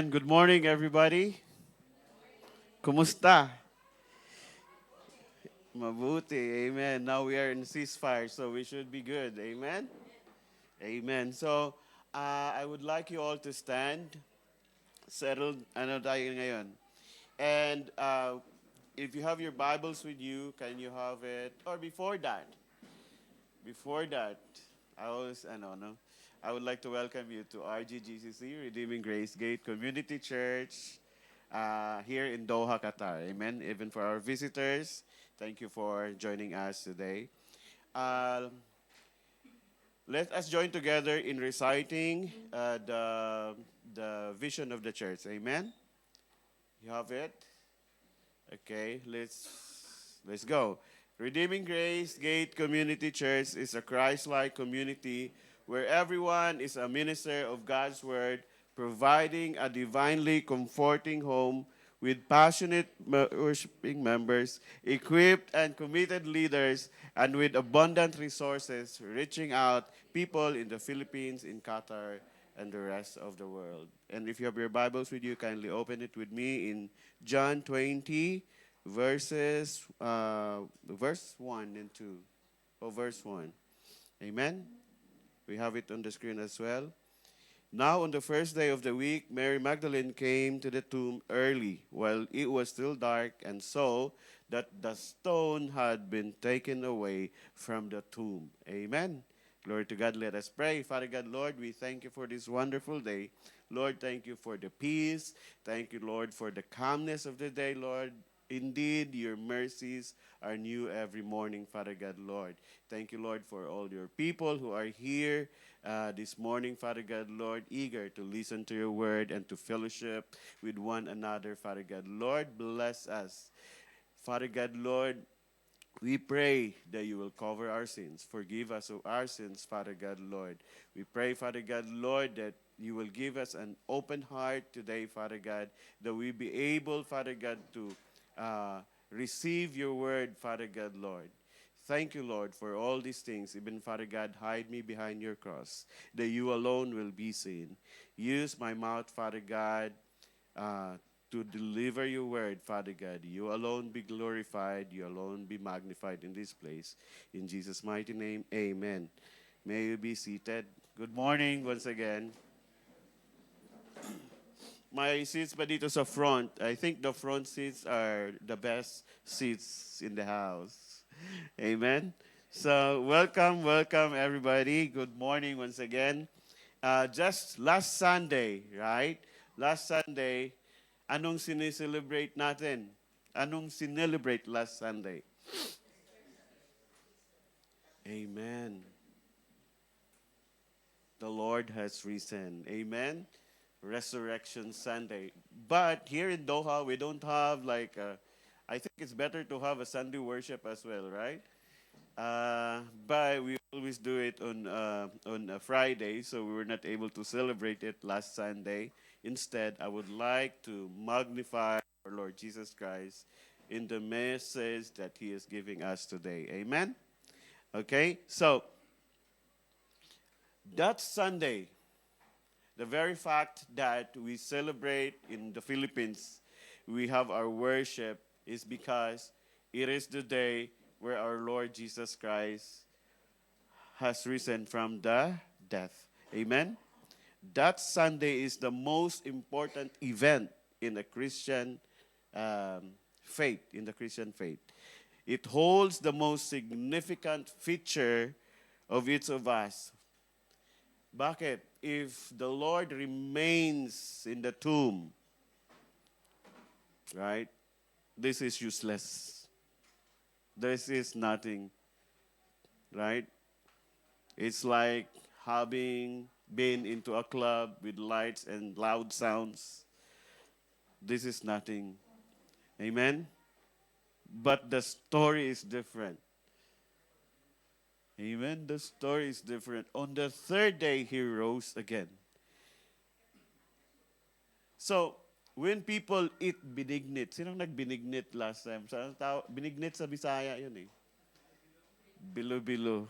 Amen. Good morning, everybody. Kumusta? Mabuti. Amen. Now we are in ceasefire, so we should be good. Amen. Amen. So, I would like you all to stand. Settled. Ano tayo ngayon? And if you have your Bibles with you, can you have it? Or before that, I always, ano, no? I would like to welcome you to RGGCC, Redeeming Grace Gate Community Church, here in Doha, Qatar. Amen. Even for our visitors, thank you for joining us today. Uh, Let us join together in reciting the vision of the church. Amen. You have it. Okay. Let's go. Redeeming Grace Gate Community Church is a Christ-like community where everyone is a minister of God's word, providing a divinely comforting home with passionate worshiping members, equipped and committed leaders, and with abundant resources, reaching out people in the Philippines, in Qatar, and the rest of the world. And if you have your Bibles with you, kindly open it with me in John 20, verse 1 and 2. Oh, verse 1. Amen. We have it on the screen as well. Now, on the first day of the week, Mary Magdalene came to the tomb early, while it was still dark, and saw that the stone had been taken away from the tomb. Amen. Glory to God. Let us pray. Father God, Lord, we thank you for this wonderful day. Lord, thank you for the peace. Thank you, Lord, for the calmness of the day, Lord. Indeed, your mercies are new every morning, Father God, Lord. Thank you, Lord, for all your people who are here this morning, Father God, Lord, eager to listen to your word and to fellowship with one another, Father God. Lord, bless us. Father God, Lord, we pray that you will cover our sins. Forgive us of our sins, Father God, Lord. We pray, Father God, Lord, that you will give us an open heart today, Father God, that we be able, Father God, to uh, receive your word, Father God, Lord. Thank you, Lord, for all these things. Even, Father God, hide me behind your cross, that you alone will be seen. Use my mouth, Father God, uh, to deliver your word, Father God. You alone be glorified. You alone be magnified in this place. In Jesus' mighty name, amen. May you be seated. Good morning once again. My seats pa dito sa front. I think the front seats are the best seats in the house. Amen. So, welcome everybody. Good morning once again. Just last Sunday, right? Last Sunday, anong sineselebrate natin? Anong sinelebrate last Sunday? Amen. The Lord has risen. Amen. Resurrection Sunday. But here in Doha, we don't have I think it's better to have a Sunday worship as well, right? But we always do it on a Friday, so we were not able to celebrate it last Sunday. Instead, I would like to magnify our Lord Jesus Christ in the message that He is giving us today. Amen. Okay, so that Sunday, the very fact that we celebrate in the Philippines, we have our worship is because it is the day where our Lord Jesus Christ has risen from the death. Amen. That Sunday is the most important event in the Christian faith, in the Christian faith. It holds the most significant feature of each of us. Bakit? If the Lord remains in the tomb, right, this is useless. This is nothing, right? It's like having been into a club with lights and loud sounds. This is nothing. Amen? But the story is different. Amen? The story is different. On the third day, he rose again. So, when people eat binignit, sinong nagbinignit last time? Binignit sa Bisaya yun eh. Bilo-bilo.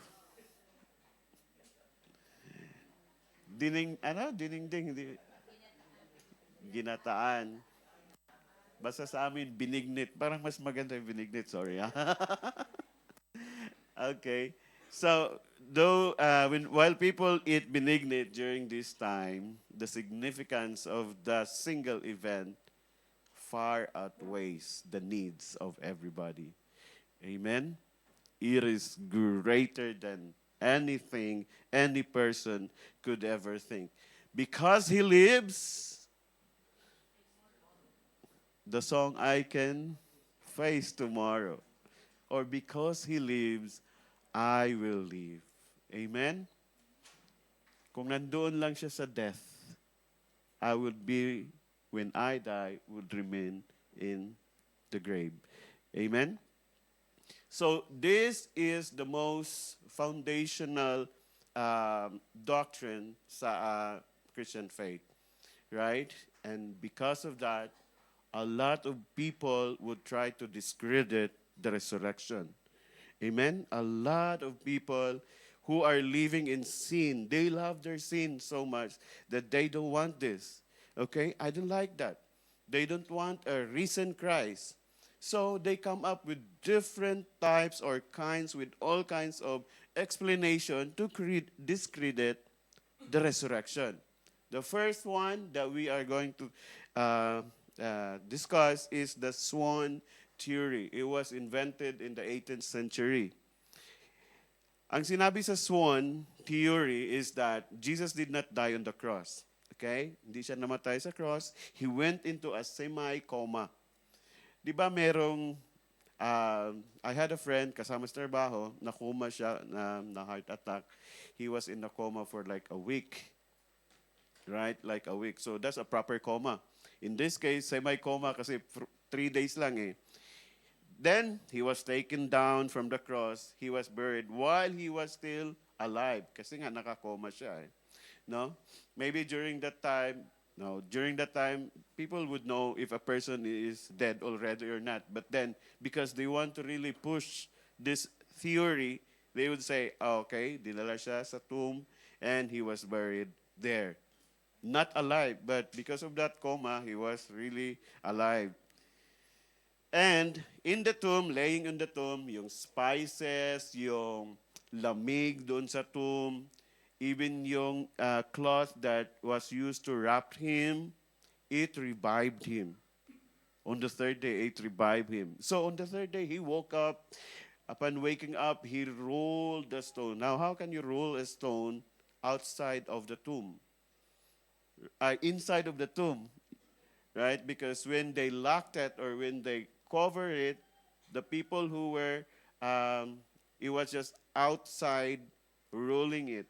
Dining, ano? Dining-ding. Ginataan. Basta sa amin, binignit. Parang mas maganda yung binignit, sorry. Okay. So, while people eat benignate during this time, the significance of the single event far outweighs the needs of everybody. Amen? It is greater than anything any person could ever think. Because he lives, the song I can face tomorrow. Or because he lives, I will live. Amen? Kung nandoon lang siya sa death, I would be, when I die, would remain in the grave. Amen? So this is the most foundational doctrine sa Christian faith, right? And because of that, a lot of people would try to discredit the resurrection. Amen? A lot of people who are living in sin, they love their sin so much that they don't want this. Okay? I don't like that. They don't want a risen Christ. So they come up with different types or kinds, with all kinds of explanation to discredit the resurrection. The first one that we are going to discuss is the swan theory. It was invented in the 18th century. Ang sinabi sa swan theory is that Jesus did not die on the cross. Okay? Hindi siya namatay sa cross. He went into a semi-coma. Di ba merong, I had a friend kasama sa trabaho, na-coma siya, na heart attack. He was in a coma for like a week. Right? Like a week. So that's a proper coma. In this case, semi-coma kasi 3 days lang eh. Then, he was taken down from the cross. He was buried while he was still alive. Kasi nga, nakakoma siya eh. No? Maybe during that time, people would know if a person is dead already or not. But then, because they want to really push this theory, they would say, oh, okay, dinala siya sa tomb and he was buried there. Not alive, but because of that coma, he was really alive. And in the tomb, laying in the tomb, yung spices, yung lamig doon sa tomb, even yung cloth that was used to wrap him, it revived him. On the third day, it revived him. So on the third day, he woke up. Upon waking up, he rolled the stone. Now, how can you roll a stone outside of the tomb? Inside of the tomb, right? Because when they locked it or when they covered it, the people who were, it was just outside rolling it.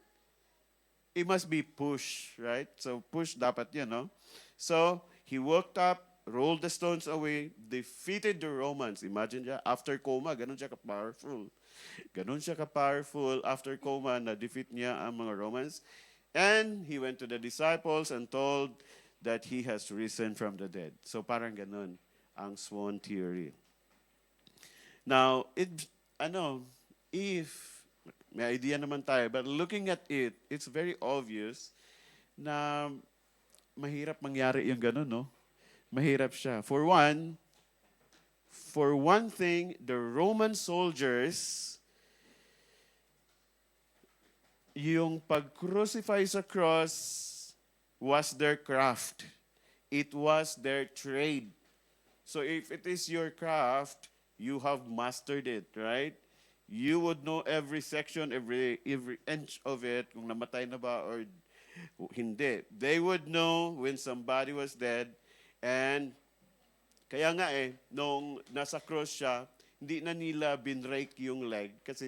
It must be push, right? So push dapat yun, no? So he woke up, rolled the stones away, defeated the Romans. Imagine siya, after coma, ganun siya ka-powerful. Ganun siya ka-powerful after coma, na-defeat niya ang mga Romans. And he went to the disciples and told that he has risen from the dead. So parang ganun ang swan theory. Now, if may idea naman tayo, but looking at it, it's very obvious na mahirap mangyari yung ganun, no? Mahirap siya. For one thing, the Roman soldiers, yung pag-crucify sa cross was their craft. It was their trade. So if it is your craft, you have mastered it, right? You would know every section, every inch of it, kung namatay na ba or hindi. They would know when somebody was dead. And kaya nga nung nasa cross siya, hindi na nila binrake yung leg kasi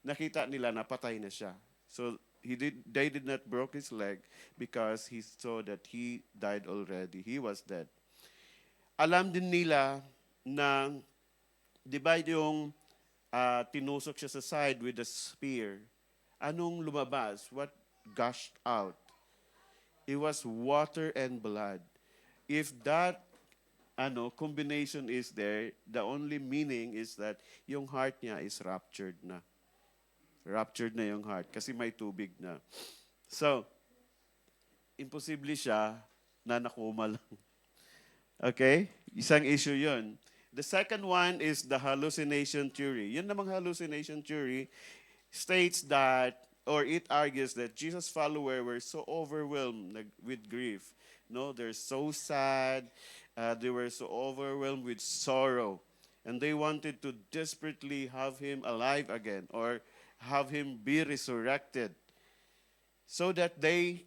nakita nila napatay na siya. So they did not broke his leg because he saw that he died already. He was dead. Alam din nila na, di ba yung tinusok siya sa side with a spear, anong lumabas? What gushed out? It was water and blood. If that combination is there, the only meaning is that yung heart niya is ruptured na. Ruptured na yung heart kasi may tubig na. So, imposible siya na nakuma lang. Okay? Isang issue yun. The second one is the hallucination theory. Yun namang hallucination theory states that, or it argues that Jesus' followers were so overwhelmed with grief. No, they're so sad. They were so overwhelmed with sorrow. And they wanted to desperately have him alive again or have him be resurrected so that they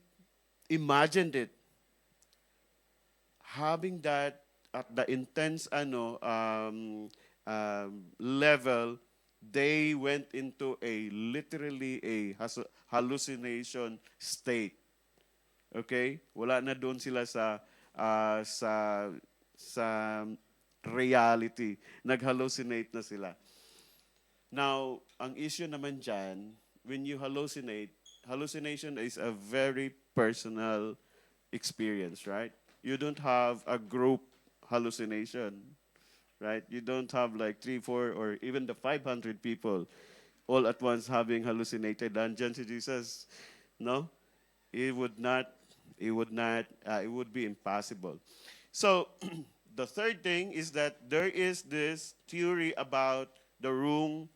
imagined it having that at the intense level, they went into a literally a hallucination state. Okay? Wala na doon sila ah, sa sa reality. Nag-hallucinate na sila. Now, ang issue naman dyan, when you hallucinate, hallucination is a very personal experience, right? You don't have a group hallucination, right? You don't have like 3, 4, or even the 500 people all at once having hallucinated dungeons to Jesus. No, it would not. It would be impossible. So, the third thing is that there is this theory about the wrong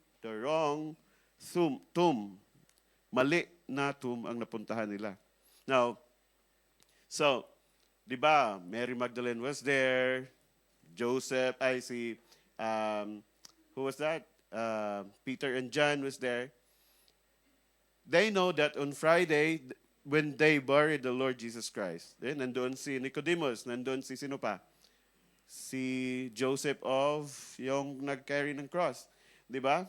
tomb. Mali na tomb ang napuntahan nila. Now, so, di ba, Mary Magdalene was there, Joseph, who was that? Peter and John was there. They know that on Friday, when they buried the Lord Jesus Christ, nandun si Nicodemus, nandun si sino pa? Si Joseph of yung nag-carry ng cross. Di ba?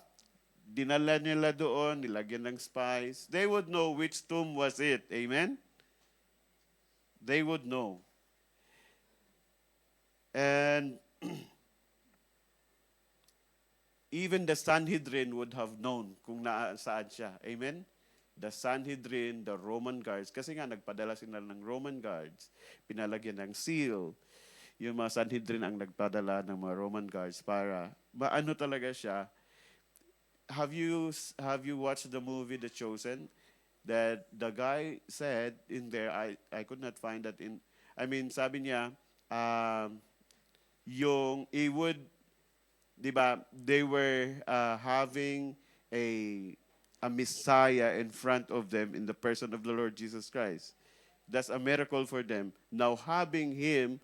Dinala nila doon, nilagyan ng spice. They would know which tomb was it. Amen? They would know. And even the Sanhedrin would have known kung saan siya. Amen? The Sanhedrin, the Roman guards, kasi nga nagpadala sila ng Roman guards, pinalagyan ng seal. Yung mga Sanhedrin ang nagpadala ng mga Roman guards para maano talaga siya. Have you watched the movie The Chosen? That the guy said in there, I could not find that in, I mean, sabi niya, yung it would, di ba, they were having a Messiah in front of them in the person of the Lord Jesus Christ. That's a miracle for them. Now, having him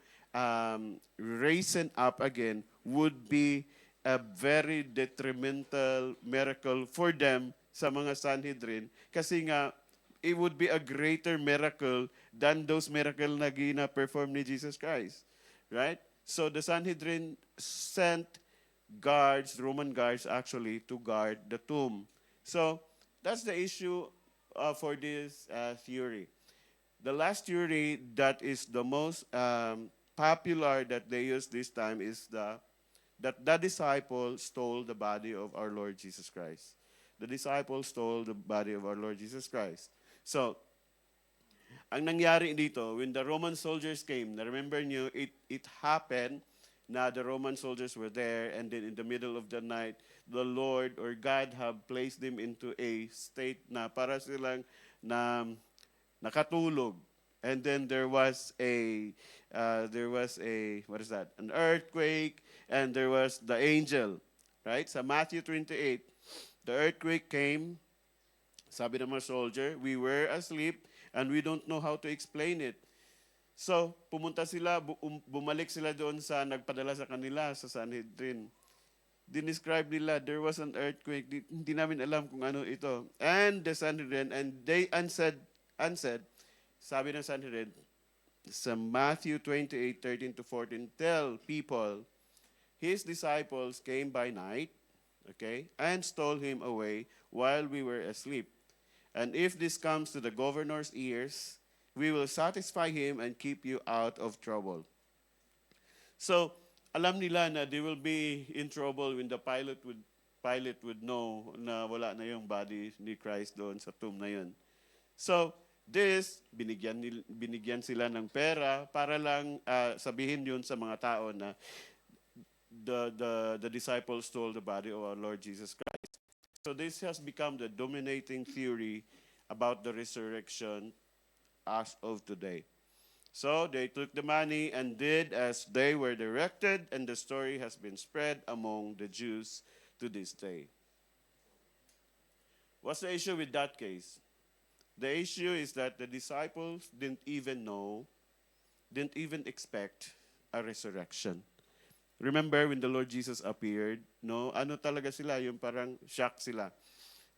risen up again would be a very detrimental miracle for them sa mga Sanhedrin kasi nga it would be a greater miracle than those miracles na gina-perform ni Jesus Christ. Right? So the Sanhedrin sent guards, Roman guards actually, to guard the tomb. So that's the issue for this theory. The last theory that is the most popular that they use this time is that the disciples stole the body of our Lord Jesus Christ. The disciples stole the body of our Lord Jesus Christ. So, ang nangyari dito, when the Roman soldiers came, remember nyo, it happened na the Roman soldiers were there and then in the middle of the night, the Lord or God have placed them into a state na para silang na nakatulog. And then there was what is that? An earthquake, and there was the angel, right? Sa Matthew 28, the earthquake came, sabi ng mga soldier, we were asleep, and we don't know how to explain it. So, pumunta sila, bumalik sila doon sa nagpadala sa kanila, sa Sanhedrin. Dinescribe nila, there was an earthquake. Hindi namin alam kung ano ito. And the Sanhedrin, and they answered, sabi ng Sanhedrin, sa Matthew 28:13-14, tell people, his disciples came by night, okay, and stole him away while we were asleep. And if this comes to the governor's ears, we will satisfy him and keep you out of trouble. So, alam nila na they will be in trouble when the Pilate would know na wala na yung body ni Christ doon sa tomb na yun. So, binigyan sila ng pera para lang sabihin yun sa mga tao na the disciples stole the body of our Lord Jesus Christ. So this has become the dominating theory about the resurrection as of today. So they took the money and did as they were directed, and the story has been spread among the Jews to this day. What's the issue with that case? The issue is that the disciples didn't even know, didn't even expect a resurrection. Remember when the Lord Jesus appeared, no? Ano talaga sila, yung parang shock sila.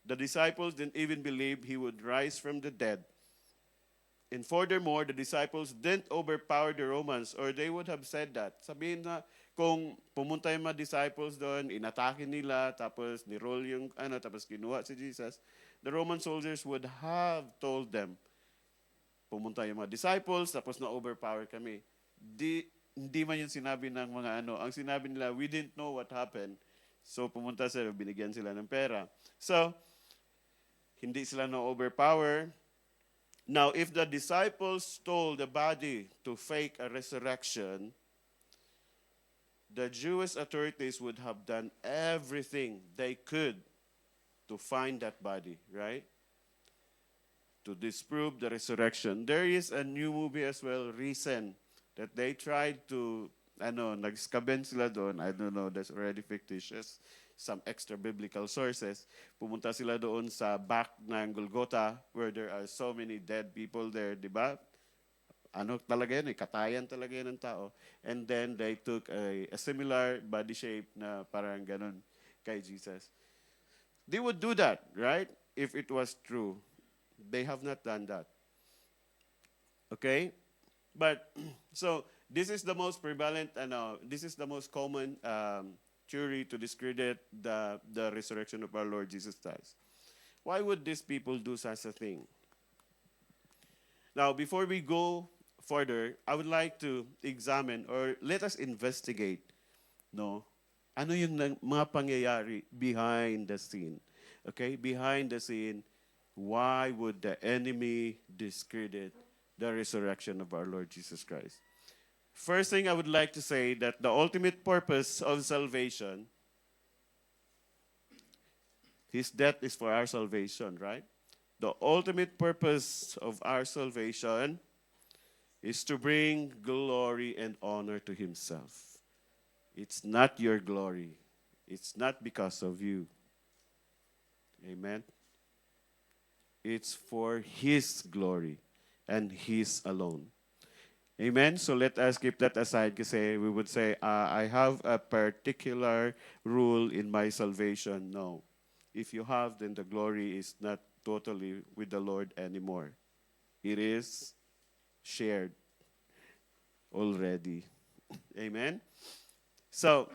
The disciples didn't even believe he would rise from the dead. And furthermore, the disciples didn't overpower the Romans, or they would have said that. Sabihin na, kung pumunta yung mga disciples doon, inatake nila, tapos niroll yung tapos kinuha si Jesus, the Roman soldiers would have told them, pumunta yung mga disciples, tapos na-overpower kami. Hindi man yung sinabi ng mga ang sinabi nila, we didn't know what happened. So pumunta sila, binigyan sila ng pera. So, hindi sila na-overpower. Now, if the disciples stole the body to fake a resurrection, the Jewish authorities would have done everything they could to find that body, right? To disprove the resurrection. There is a new movie as well, recent, that they tried to, nag-skaben sila doon. I don't know, that's already fictitious. Some extra biblical sources. Pumunta sila doon sa back ng Golgotha where there are so many dead people there, di ba? Talaga yan, katayan talaga yan ng tao. And then they took a similar body shape na parang ganun kay Jesus. They would do that, right? If it was true. They have not done that. Okay? But, so, this is the most prevalent, this is the most common theory to discredit the resurrection of our Lord Jesus Christ. Why would these people do such a thing? Now, before we go further, I would like to examine or let us investigate, ano yung mga pangyayari behind the scene. Okay? Behind the scene, why would the enemy discredit the resurrection of our Lord Jesus Christ? First thing I would like to say that the ultimate purpose of salvation, his death is for our salvation, right? The ultimate purpose of our salvation is to bring glory and honor to himself. It's not your glory. It's not because of you. Amen? It's for his glory and his alone. Amen? So let us keep that aside kasi we would say, I have a particular rule in my salvation. No. If you have, then the glory is not totally with the Lord anymore. It is shared already. Amen? So,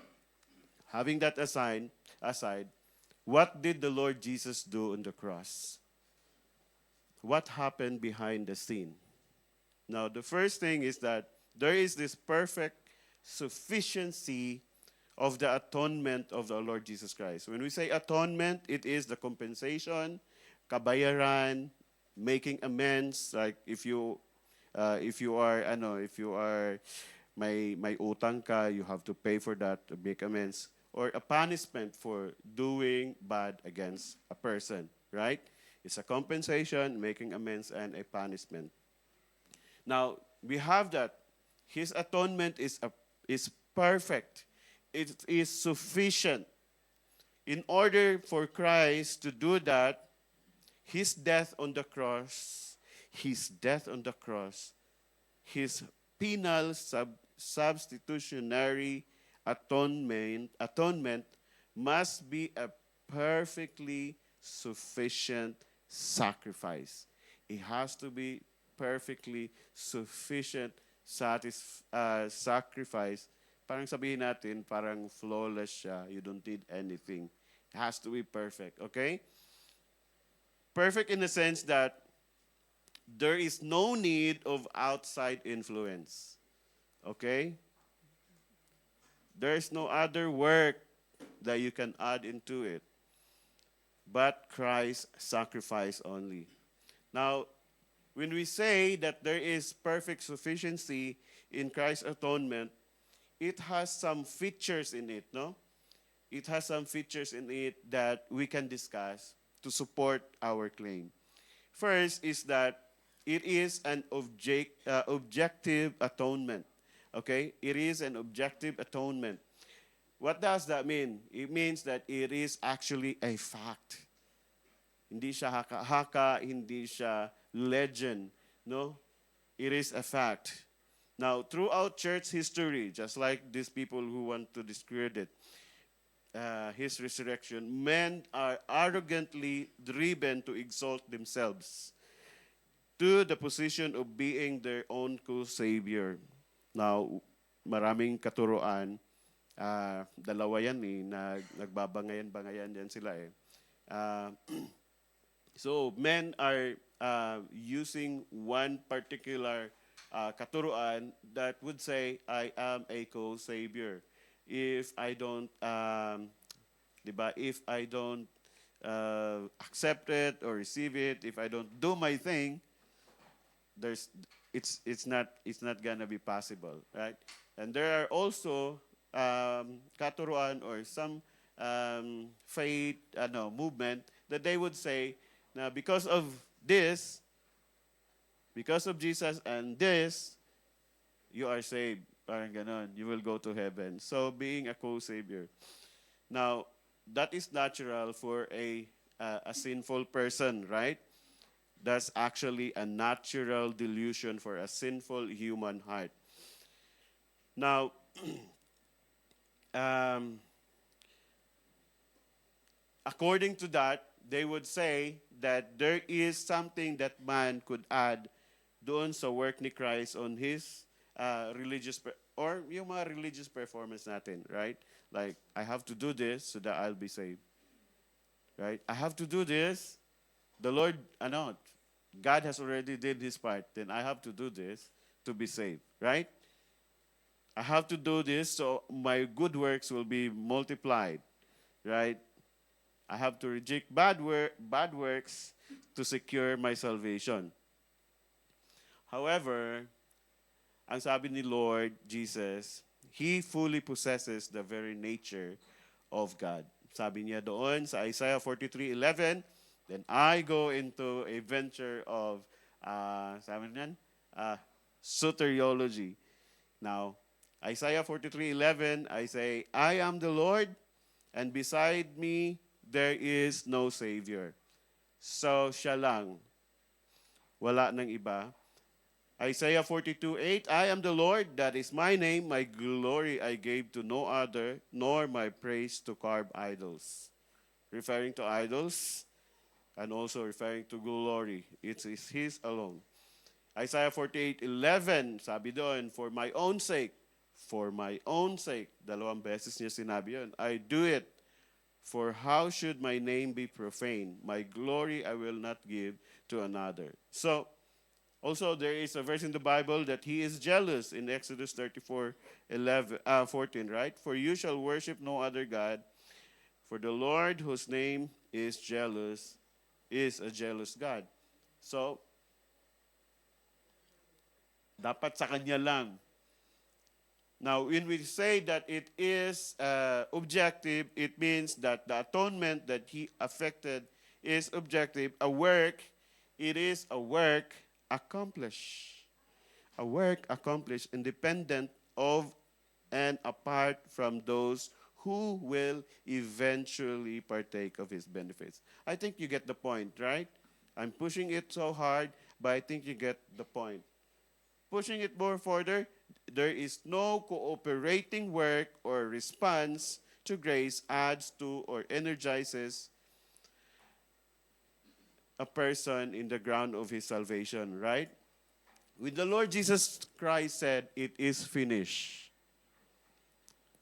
having that aside, what did the Lord Jesus do on the cross? What happened behind the scene? Now, the first thing is that there is this perfect sufficiency of the atonement of the Lord Jesus Christ. When we say atonement, it is the compensation, kabayaran, making amends. Like if you are may utang ka, you have to pay for that to make amends, or a punishment for doing bad against a person, right? It's a compensation, making amends, and a punishment. Now, we have that. His atonement is perfect. It is sufficient. In order for Christ to do that, his death on the cross, his penal substitutionary atonement must be a perfectly sufficient sacrifice. It has to be perfectly sufficient sacrifice. Parang sabihin natin, parang flawless siya. You don't need anything. It has to be perfect, okay? Perfect in the sense that there is no need of outside influence. Okay? There is no other work that you can add into it, but Christ's sacrifice only. Now, when we say that there is perfect sufficiency in Christ's atonement, it has some features in it, no? It has some features in it that we can discuss to support our claim. First is that It is an objective atonement. Okay? It is an objective atonement. What does that mean? It means that it is actually a fact. Hindi siya haka-haka, hindi siya legend. No? It is a fact. Now, throughout church history, just like these people who want to discredit his resurrection, men are arrogantly driven to exalt themselves to the position of being their own co-savior. Now, maraming katuroan, dalawa yan eh, nagbabangayan-bangayan yan sila eh. Uh, so, men are using one particular katuruan that would say, I am a co-savior. If I don't, diba, if I don't accept it or receive it, if I don't do my thing, there's it's not gonna be possible, right? And there are also katuruan or some faith movement that they would say now because of this, because of Jesus and this, you are saved. Parang ganon, you will go to heaven. So being a co-savior. Now, that is natural for a sinful person, right? That's actually a natural delusion for a sinful human heart. Now, according to that, they would say that there is something that man could add doon sa work ni Christ on his or yung mga religious performance natin, right? Like, I have to do this so that I'll be saved. Right? I have to do this. The Lord, God has already did his part. Then I have to do this to be saved. Right? I have to do this so my good works will be multiplied. Right? I have to reject bad works to secure my salvation. However, ang sabi ni Lord Jesus, He fully possesses the very nature of God. Sabi niya doon sa Isaiah 43:11, then I go into a venture of, sabi niyan, soteriology. Now, Isaiah 43:11, I say, I am the Lord, and beside me there is no Savior. So, siya lang. Wala nang iba. Isaiah 42:8, I am the Lord, that is my name, my glory I gave to no other, nor my praise to carved idols. Referring to idols, and also referring to glory. It is His alone. Isaiah 48:11, sabi doon, for my own sake, dalawang beses niya sinabi yun, I do it. For how should my name be profaned? My glory I will not give to another. So, also, there is a verse in the Bible that he is jealous in Exodus 34:14, right? For you shall worship no other God, for the Lord whose name is jealous is a jealous God. So, dapat sa kanya lang. Now, when we say that it is objective, it means that the atonement that he affected is objective. It is a work accomplished. A work accomplished independent of and apart from those who will eventually partake of his benefits. I think you get the point, right? I'm pushing it so hard, but I think you get the point. Pushing it more further, there is no cooperating work or response to grace adds to or energizes a person in the ground of his salvation, right? When the Lord Jesus Christ said, it is finished,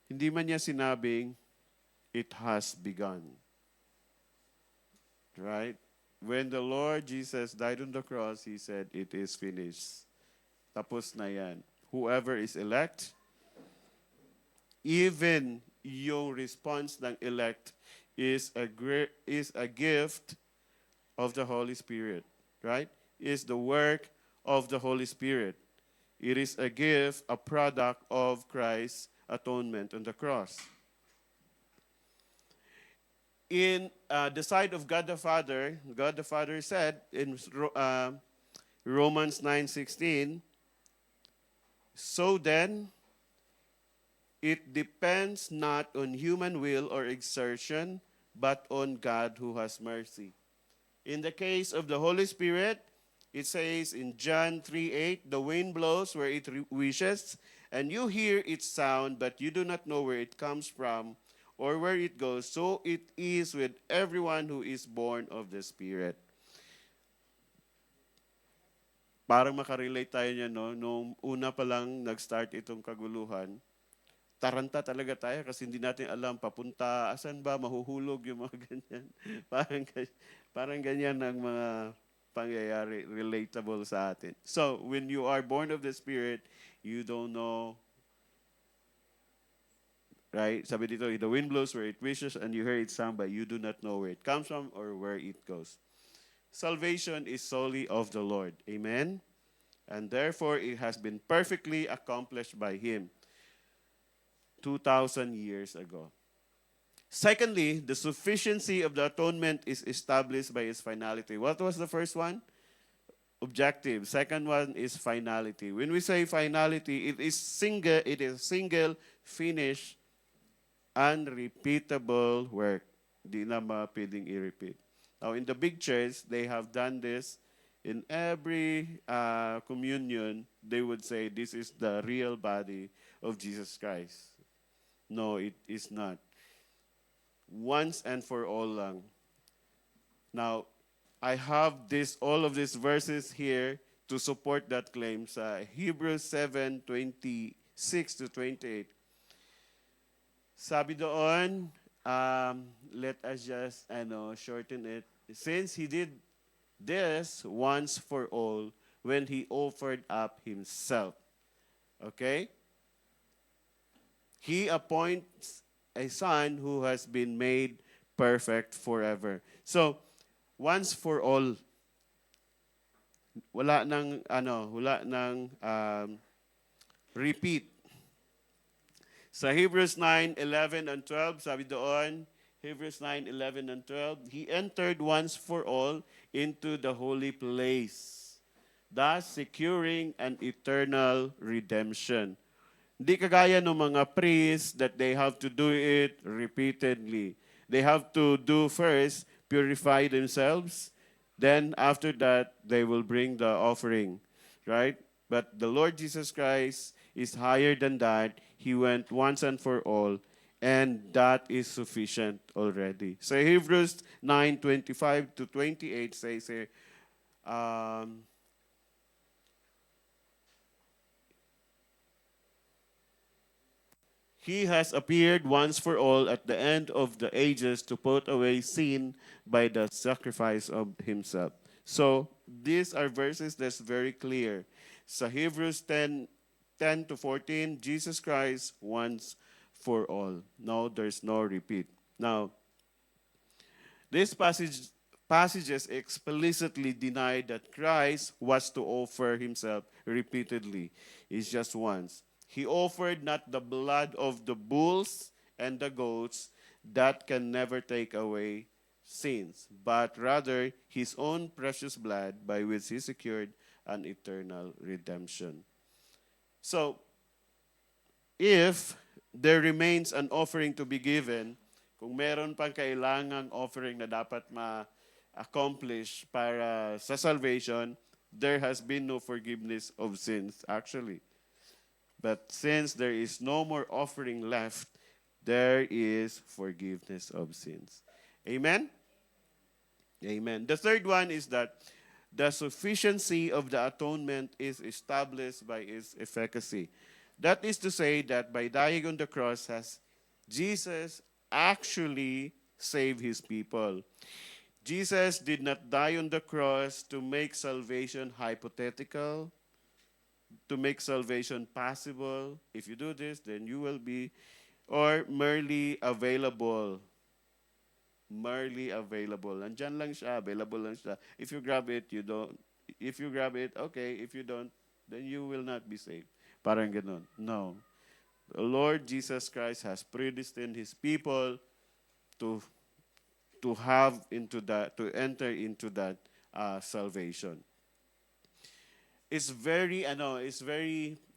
hindi man niya sinabing, it has begun. Right? When the Lord Jesus died on the cross, He said, it is finished. Tapos na yan. Whoever is elect, even yung response ng elect is a gift of the Holy Spirit, right? Is the work of the Holy Spirit. It is a gift, a product of Christ's atonement on the cross. In the side of God the Father said in Romans 9:16, so then, it depends not on human will or exertion, but on God who has mercy. In the case of the Holy Spirit, it says in John 3:8, the wind blows where it wishes, and you hear its sound, but you do not know where it comes from or where it goes. So it is with everyone who is born of the Spirit. Parang makarelate tayo niya, no? Nung una pa lang nag-start itong kaguluhan, taranta talaga tayo kasi hindi natin alam papunta, asan ba, mahuhulog yung mga ganyan. parang, parang ganyan ang mga pangyayari relatable sa atin. So, when you are born of the Spirit, you don't know, right? Sabi dito, the wind blows where it wishes and you hear its sound, but you do not know where it comes from or where it goes. Salvation is solely of the Lord. Amen? And therefore, it has been perfectly accomplished by Him 2,000 years ago. Secondly, the sufficiency of the atonement is established by its finality. What was the first one? Objective. Second one is finality. When we say finality, it is single, finished, unrepeatable work. Di na pwedeng i-repeat. Now, in the big church, they have done this. In every communion, they would say, this is the real body of Jesus Christ. No, it is not. Once and for all lang. Now, I have all of these verses here to support that claim sa Hebrews 7:26 to 28. Sabi doon, let us just shorten it. Since He did this once for all when He offered up Himself. Okay? He appoints a son who has been made perfect forever. So, once for all, wala nang repeat. Sa Hebrews 9:11 and 12, sabi doon, Hebrews 9:11 and 12, He entered once for all into the holy place, thus securing an eternal redemption. Hindi kagaya ng mga priests that they have to do it repeatedly. They have to do first, purify themselves. Then after that, they will bring the offering. Right? But the Lord Jesus Christ is higher than that. He went once and for all. And that is sufficient already. So Hebrews 9:25 to 28 says here, He has appeared once for all at the end of the ages to put away sin by the sacrifice of Himself. So, these are verses that's very clear. Sa Hebrews 10 to 14, Jesus Christ once for all. No, there's no repeat. Now, these passages explicitly deny that Christ was to offer Himself repeatedly. It's just once. He offered not the blood of the bulls and the goats that can never take away sins, but rather His own precious blood by which He secured an eternal redemption. So, if there remains an offering to be given, kung meron pang kailangang offering na dapat ma-accomplish para sa salvation, there has been no forgiveness of sins, actually. But since there is no more offering left, there is forgiveness of sins. Amen? Amen. The third one is that the sufficiency of the atonement is established by its efficacy. That is to say that by dying on the cross, has Jesus actually saved His people. Jesus did not die on the cross to make salvation hypothetical, to make salvation possible. If you do this, then you will be, or merely available. Merely available. Nandyan lang siya, available lang siya. If you grab it, you don't. If you grab it, okay. If you don't, then you will not be saved. Parang ganun. No. The Lord Jesus Christ has predestined His people to have into that, to enter into that salvation. it's very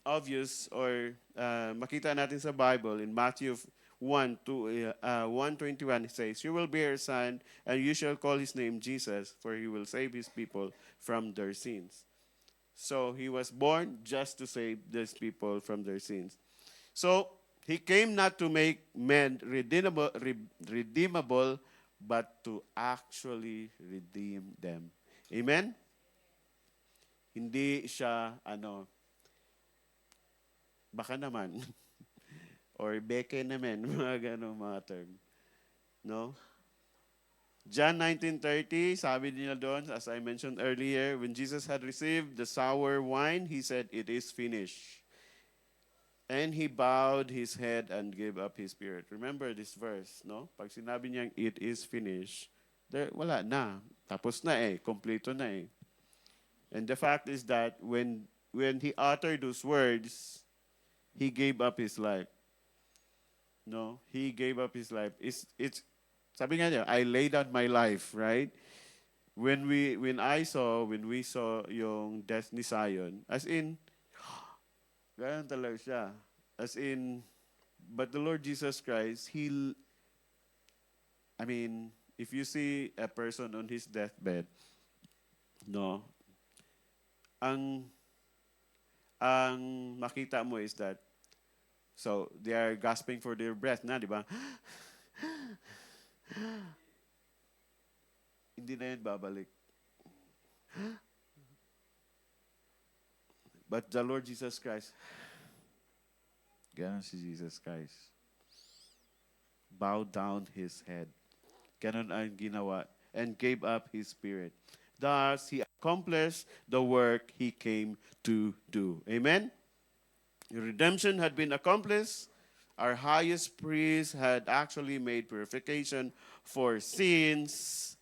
obvious or makita natin sa Bible in Matthew 1 to 1:21 it says, "You will bear a son, and you shall call his name Jesus, for he will save his people from their sins." So he was born just to save these people from their sins. So he came not to make men redeemable, but to actually redeem them. Amen? Hindi siya, baka naman, or beke naman, mga ganong mga term. No? John 19:30, sabi nila doon, as I mentioned earlier, when Jesus had received the sour wine, he said, "It is finished." And he bowed his head and gave up his spirit. Remember this verse, no? Pag sinabi niyang, "It is finished," wala na. Tapos na eh. Kompleto na eh. And the fact is that when he uttered those words, he gave up his life. No, he gave up his life. It's sabi nga niya, I laid down my life, right? When we saw yung death ni Zion, as in, ganun talaga siya. As in, but the Lord Jesus Christ, if you see a person on his deathbed, no, ang makita mo is that, so they are gasping for their breath na, di ba? Hindi na yun babalik. But the Lord Jesus Christ, ganon si Jesus Christ, bowed down his head. Ganon ang ginawa and gave up his spirit. Thus, he accomplished the work he came to do. Amen? Redemption had been accomplished. Our highest priest had actually made purification for sins,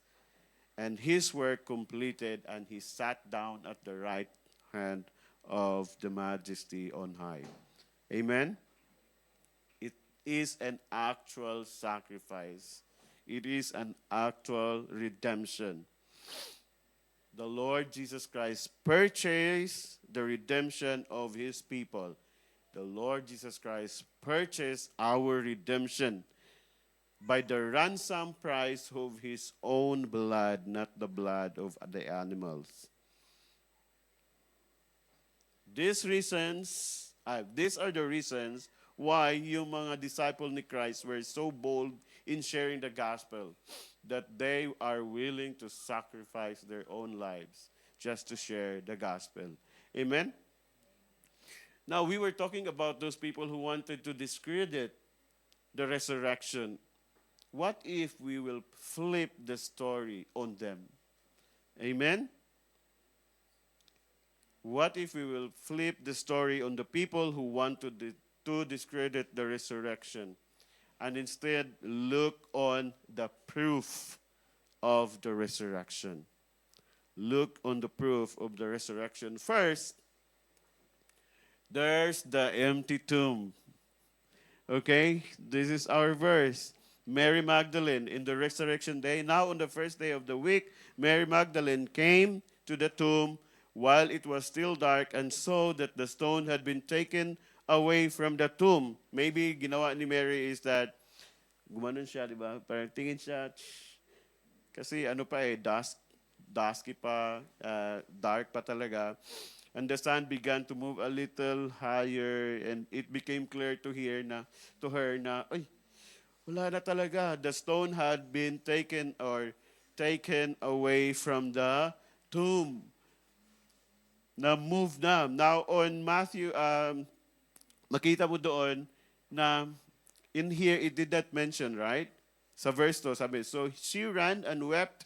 and his work completed, and he sat down at the right hand of the majesty on high. Amen? It is an actual sacrifice. It is an actual redemption. The Lord Jesus Christ purchased the redemption of his people. The Lord Jesus Christ purchased our redemption by the ransom price of his own blood, not the blood of the animals. These are the reasons why yung mga disciple ni Christ were so bold in sharing the gospel, that they are willing to sacrifice their own lives just to share the gospel. Amen? Now, we were talking about those people who wanted to discredit the resurrection. What if we will flip the story on them? Amen? What if we will flip the story on the people who want to discredit the resurrection, and instead look on the proof of the resurrection? Look on the proof of the resurrection. First, there's the empty tomb. Okay, this is our verse. Mary Magdalene in the resurrection day. Now on the first day of the week, Mary Magdalene came to the tomb while it was still dark and saw that the stone had been taken away from the tomb. Maybe ginawa ni Mary is that, gumanon siya, di ba? Parang tingin siya, kasi dusky pa, dark pa talaga. And the sun began to move a little higher, and it became clear to her na, ay, wala na talaga. The stone had been taken away from the tomb. Na move na. Now on Matthew, makita mo doon na in here it did not mention, right? Sa verse 2, sabi, so she ran and wept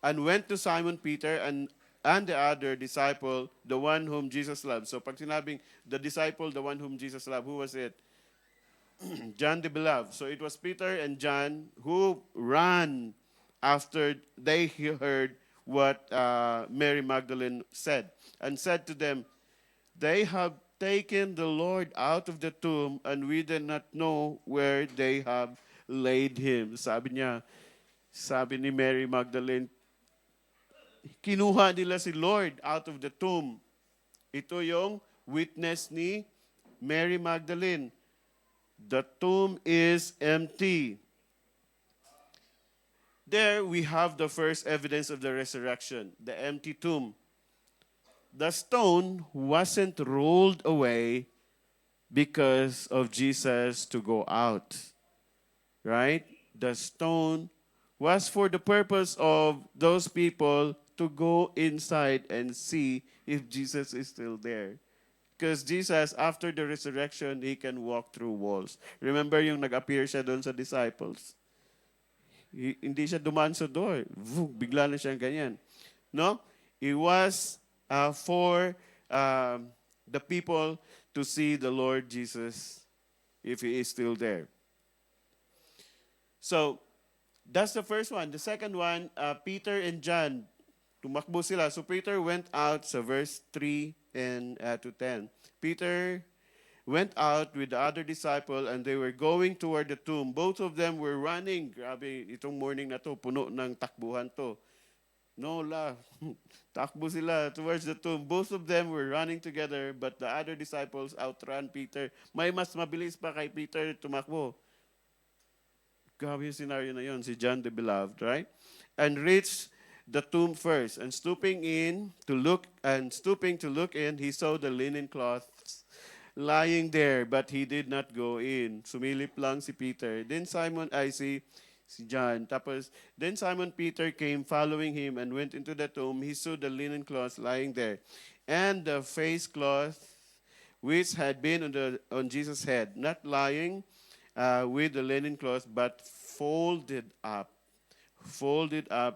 and went to Simon Peter and the other disciple, the one whom Jesus loved. So pag sinabing the disciple, the one whom Jesus loved, who was it? John the Beloved. So it was Peter and John who ran after they heard what Mary Magdalene said, and said to them, they have taken the Lord out of the tomb, and we do not know where they have laid him. Sabi ni Mary Magdalene, kinuha nila si Lord out of the tomb. Ito yung witness ni Mary Magdalene. The tomb is empty. There we have the first evidence of the resurrection, the empty tomb. The stone wasn't rolled away because of Jesus to go out, right? The stone was for the purpose of those people to go inside and see if Jesus is still there. Because Jesus, after the resurrection, He can walk through walls. Remember yung nag-appear siya doon sa disciples? Hindi siya dumaan sa door. Bigla na siyang ganyan. No? It was for the people to see the Lord Jesus if He is still there. So, that's the first one. The second one, Peter and John, tumakbo sila. So, Peter went out sa verse 3 and to 10. Peter went out with the other disciple and they were going toward the tomb. Both of them were running. Grabe, itong morning na to, puno ng takbuhan to. No la, takbo sila towards the tomb. Both of them were running together, but the other disciples outran Peter. May mas mabilis pa kay Peter tumakbo. Grabe yung scenario na yun, si John the Beloved, right? And reached the tomb first, and stooping to look in, he saw the linen cloths lying there, but he did not go in. Sumilip lang si Peter. Then si John. Then Simon Peter came following him and went into the tomb. He saw the linen cloths lying there, and the face cloth which had been on Jesus' head, not lying with the linen cloth, but folded up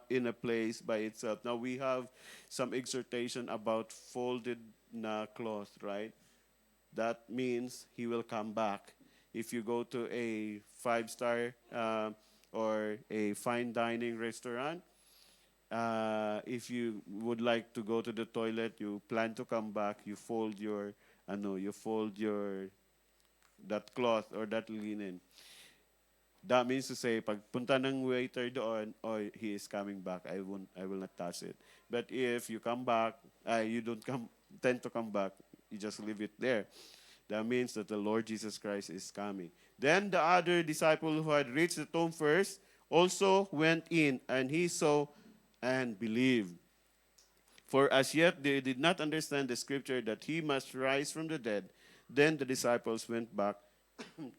in a place by itself. Now we have some exhortation about folded na cloth, right? That means He will come back. If you go to a 5-star or a fine dining restaurant, if you would like to go to the toilet, you plan to come back, you fold your that cloth or that linen. That means to say, pag punta ng waiter doon, oh, he is coming back. I will not touch it. But if you come back, you don't tend to come back, you just leave it there. That means that the Lord Jesus Christ is coming. Then the other disciple who had reached the tomb first also went in, and he saw and believed. For as yet they did not understand the scripture that He must rise from the dead. Then the disciples went back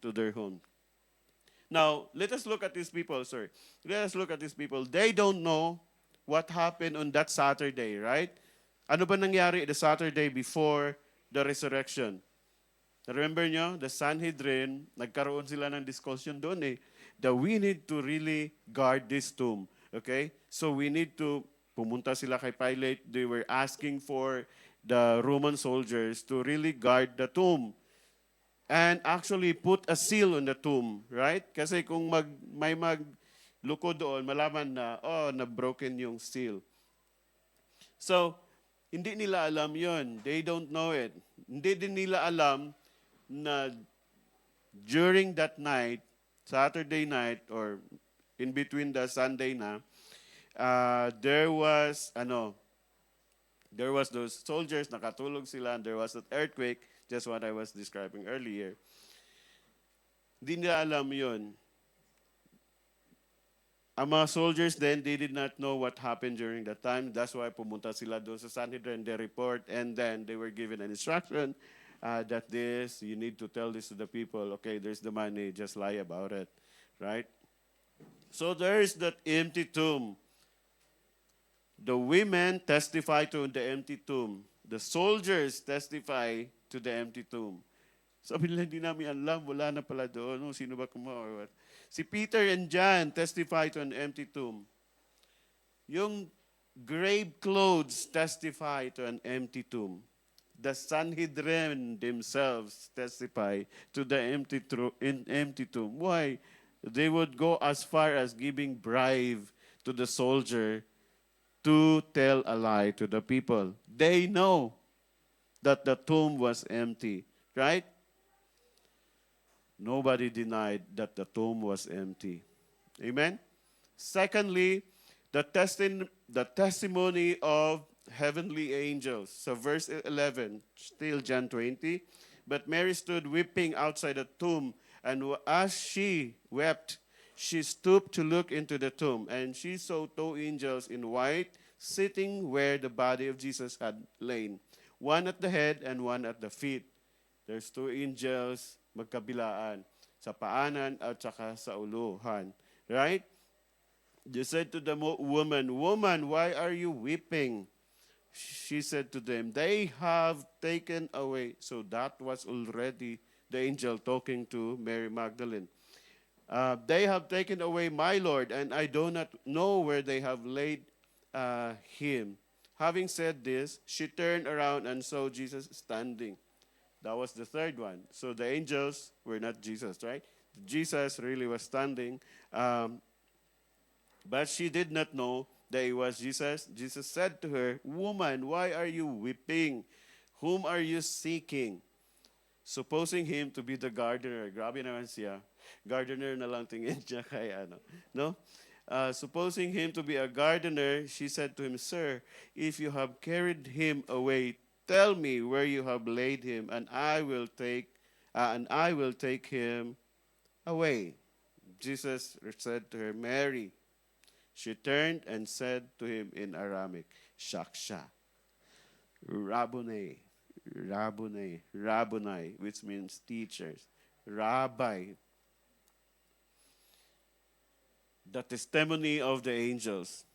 to their home. Now, let us look at these people, They don't know what happened on that Saturday, right? Ano ba nangyari the Saturday before the resurrection? Remember nyo, the Sanhedrin, nagkaroon sila ng discussion doon that we need to really guard this tomb. Okay? So we need to, pumunta sila kay Pilate, they were asking for the Roman soldiers to really guard the tomb. And actually put a seal on the tomb, right? Kasi kung may magluko doon, malaman na, na-broken yung seal. So, hindi nila alam yon. They don't know it. Hindi din nila alam na during that night, Saturday night, or in between the Sunday na, there was those soldiers, nakatulog sila, and there was that earthquake, just what I was describing earlier. Hindi nila alam yun. Ang mga soldiers then, they did not know what happened during that time. That's why pumunta sila doon sa Sanhedrin, they report, and then they were given an instruction that you need to tell this to the people. Okay, there's the money, just lie about it, right? So there's that empty tomb. The women testify to the empty tomb. The soldiers testify to the empty tomb. Sabi nila, hindi namin alam, wala na pala doon. Sino ba kumawa? Si Peter and John testify to an empty tomb. Yung grave clothes testify to an empty tomb. The Sanhedrin themselves testify to the empty tomb. Why? They would go as far as giving bribe to the soldier to tell a lie to the people. They know that the tomb was empty, right? Nobody denied that the tomb was empty. Amen? Secondly, the testimony of heavenly angels. So verse 11, still John 20. But Mary stood weeping outside the tomb, and as she wept, she stooped to look into the tomb, and she saw two angels in white sitting where the body of Jesus had lain, one at the head and one at the feet. There's two angels magkabilaan, sa paanan at saka sa uluhan. Right? They said to the woman, "Woman, why are you weeping?" She said to them, "They have taken away." So that was already the angel talking to Mary Magdalene. "They have taken away my Lord, and I do not know where they have laid him." Having said this, she turned around and saw Jesus standing. That was the third one. So the angels were not Jesus, right? Jesus really was standing. But she did not know that it was Jesus. Jesus said to her, "Woman, why are you weeping? Whom are you seeking?" Supposing him to be the gardener. Grabe naman siya. Gardener na lang tingin niya kay ano. No? Supposing him to be a gardener, she said to him, "Sir, if you have carried him away, tell me where you have laid him, and I will take him away." Jesus said to her, "Mary." She turned and said to him in Aramaic, "Shaksha, Rabboni, Rabboni, Rabboni," which means teachers. Rabbi, the testimony of the angels.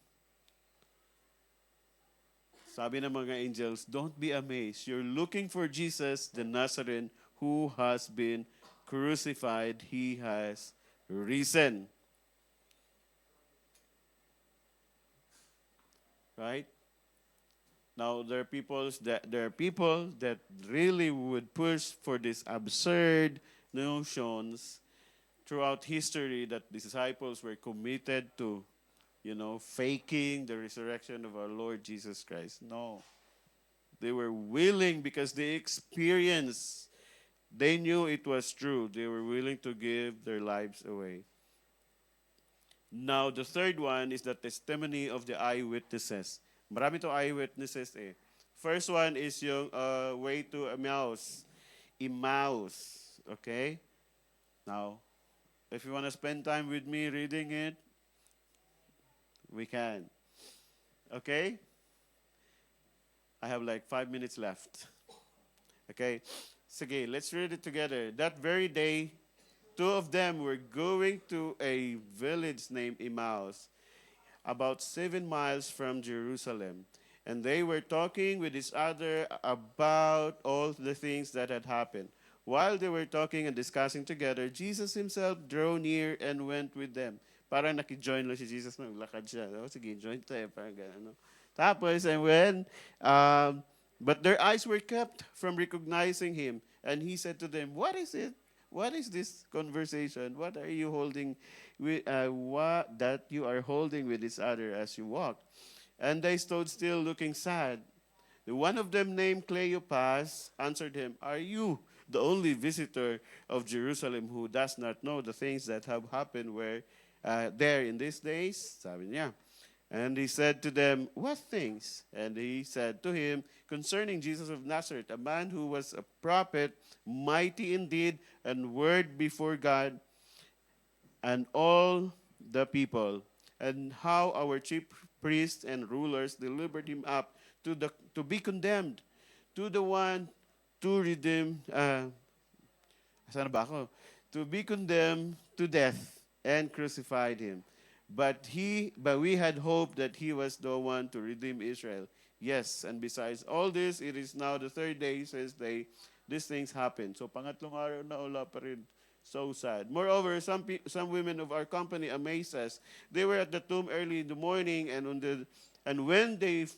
Sabi ng mga angels, don't be amazed. You're looking for Jesus, the Nazarene, who has been crucified. He has risen. Right? Now there are people that really would push for these absurd notions throughout history that the disciples were committed to, faking the resurrection of our Lord Jesus Christ. No. They were willing because they experienced, they knew it was true. They were willing to give their lives away. Now, the third one is the testimony of the eyewitnesses. Marami to eyewitnesses eh. First one is yung way to Emmaus. Emmaus. Okay? Now, if you want to spend time with me reading it, we can. Okay? I have like 5 minutes left. Okay? Sige, let's read it together. That very day, two of them were going to a village named Emmaus, about 7 miles from Jerusalem. And they were talking with each other about all the things that had happened. While they were talking and discussing together, Jesus himself drew near and went with them. Parang naki-join lang si Jesus, naglakad siya. Oh, sige, join tayo. Parang gano'n. No? Tapos, but their eyes were kept from recognizing him. And he said to them, "What is it? What is this conversation? What are you holding with, what that you are holding with each other as you walk?" And they stood still looking sad. The one of them named Cleopas answered him, "Are you the only visitor of Jerusalem who does not know the things that have happened there in these days?" Sabi niya. And he said to them, "What things?" And he said to him, "Concerning Jesus of Nazareth, a man who was a prophet, mighty in deed and word before God and all the people, and how our chief priests and rulers delivered him up to be condemned to the one to redeem, saan ba ako? To be condemned to death and crucified him. But we had hoped that he was the one to redeem Israel. Yes, and besides all this, it is now the third day since these things happened." So pangatlong araw na wala pa rin. So sad. Moreover, some women of our company amazed us. They were at the tomb early in the morning, and when they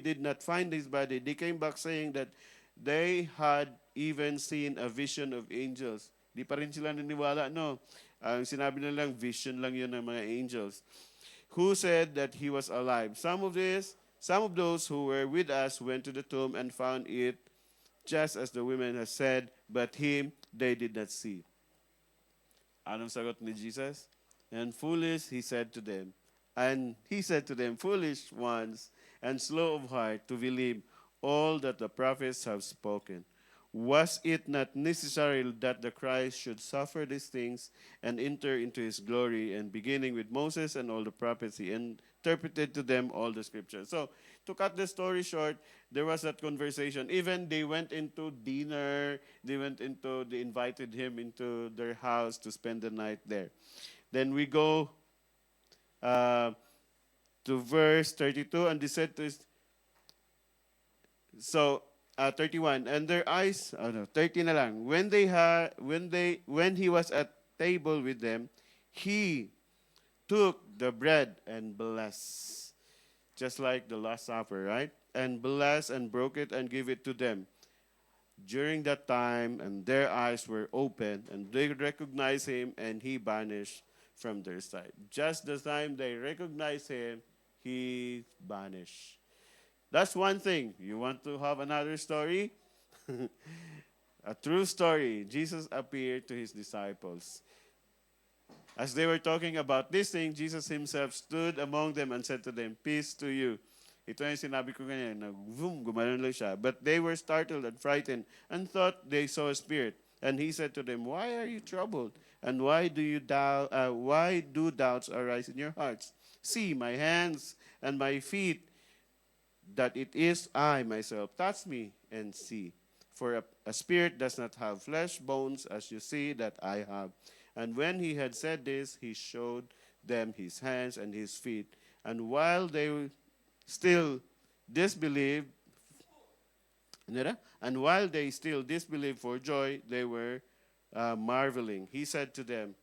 did not find his body, they came back saying that they had even seen a vision of angels. Di pa rin sila naniwala, no? Ang sinabi nilang vision lang yun ng mga angels, who said that he was alive. Some of those who were with us went to the tomb and found it just as the women had said, but him they did not see. Anong sagot ni Jesus? And he said to them, "Foolish ones, and slow of heart to believe all that the prophets have spoken. Was it not necessary that the Christ should suffer these things and enter into his glory? And beginning with Moses and all the prophets, he interpreted to them all the scriptures. So, to cut the story short, there was that conversation. Even they went into dinner, they invited him into their house to spend the night there. Then we go uh, to verse 32, and they said to his, so 31, and their eyes, oh no, 30 na lang. When he was at table with them, he took the bread and blessed, just like the Last Supper, right? And blessed and broke it and gave it to them. During that time, and their eyes were opened, and they recognized him, and he vanished from their sight. Just the time they recognized him, he vanished. That's one thing. You want to have another story? A true story. Jesus appeared to his disciples. As they were talking about this thing, Jesus himself stood among them and said to them, "Peace to you." Ito yung sinabi ko ganyan, gumanon lang siya. But they were startled and frightened and thought they saw a spirit. And he said to them, "Why are you troubled? And why do doubts arise in your hearts? See my hands and my feet, that it is I myself. Touch me and see. For a spirit does not have flesh, bones, as you see that I have." And when he had said this, he showed them his hands and his feet. And while they still disbelieved, and while they still disbelieved for joy, they were marveling. He said to them,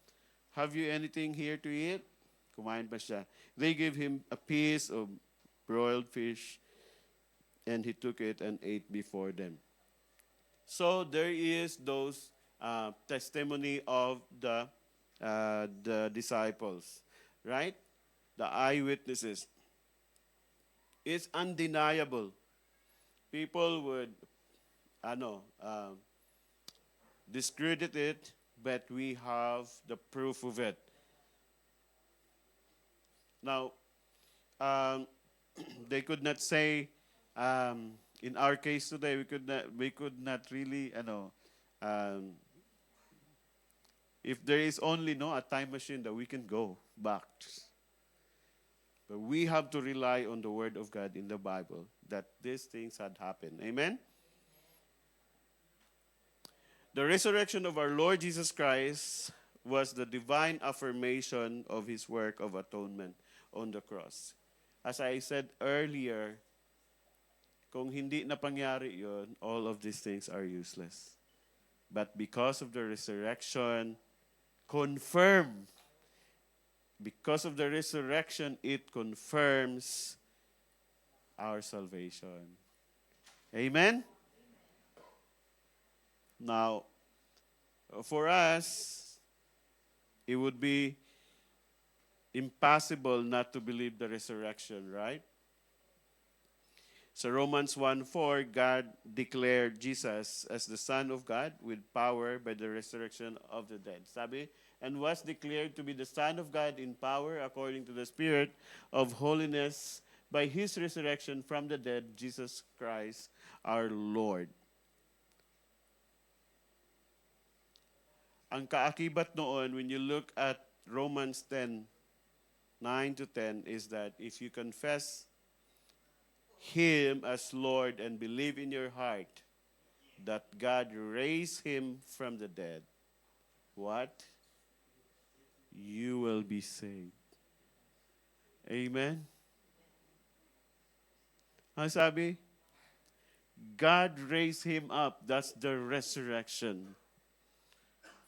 "Have you anything here to eat?" Kumain pa siya. They gave him a piece of broiled fish, and he took it and ate before them. So there is those testimony of the disciples, right? The eyewitnesses. It's undeniable. People would, discredit it, but we have the proof of it. Now, um, they could not say, in our case today, we could not really, if there is only a time machine that we can go back. But we have to rely on the word of God in the Bible that these things had happened. Amen? The resurrection of our Lord Jesus Christ was the divine affirmation of his work of atonement on the cross. As I said earlier, kung hindi na pangyari yun, all of these things are useless. But because of the resurrection, because of the resurrection, it confirms our salvation. Amen? Now, for us, it would be impossible not to believe the resurrection, right? So Romans 1:4, God declared Jesus as the Son of God with power by the resurrection of the dead. Sabi, and was declared to be the Son of God in power according to the Spirit of holiness by his resurrection from the dead, Jesus Christ our Lord. Ang kaakibat noon, when you look at Romans 10:9-10, is that if you confess him as Lord and believe in your heart that God raised him from the dead, what? You will be saved. Amen? Ang sabi? God raised him up. That's the resurrection.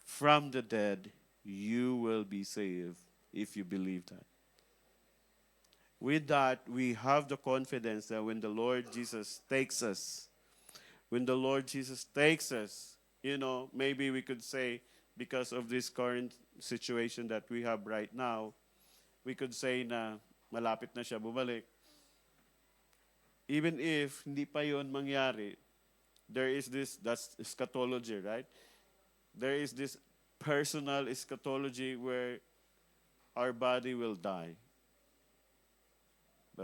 From the dead, you will be saved if you believe that. With that, we have the confidence that when the Lord Jesus takes us, maybe we could say, because of this current situation that we have right now, we could say na malapit na siya bumalik. Even if hindi pa yon mangyari, there is this, that's eschatology, right? There is this personal eschatology where our body will die.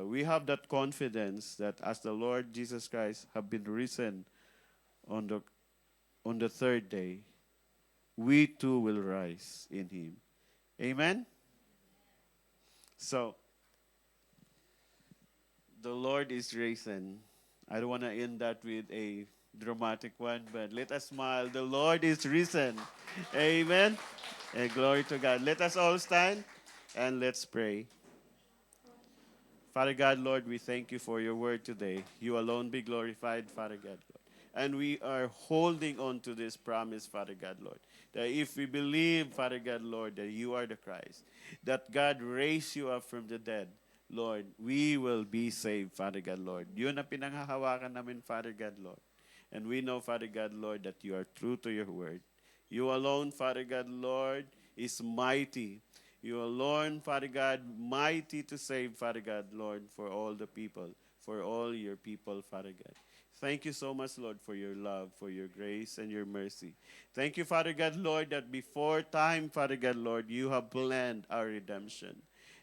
we have that confidence that as the Lord Jesus Christ have been risen on the third day, we too will rise in him. Amen? So, the Lord is risen. I don't want to end that with a dramatic one, but let us smile. The Lord is risen. Amen? And glory to God. Let us all stand and let's pray. Father God, Lord, we thank you for your word today. You alone be glorified, Father God, Lord. And we are holding on to this promise, Father God, Lord, that if we believe, Father God, Lord, that you are the Christ, that God raised you up from the dead, Lord, we will be saved, Father God, Lord. Yun ang pinanghahawakan namin, Father God, Lord. And we know, Father God, Lord, that you are true to your word. You alone, Father God, Lord, is mighty. You alone, Father God, mighty to save, Father God, Lord, for all the people, for all your people, Father God. Thank you so much, Lord, for your love, for your grace, and your mercy. Thank you, Father God, Lord, that before time, Father God, Lord, you have planned our redemption.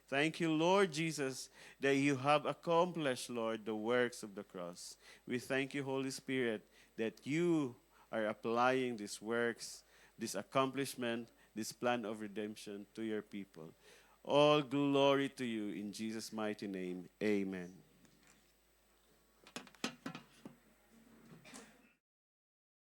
Thank you, Lord Jesus, that you have accomplished, Lord, the works of the cross. We thank you, Holy Spirit, that you are applying these works, this accomplishment, this plan of redemption to your people. All glory to you in Jesus' mighty name. Amen.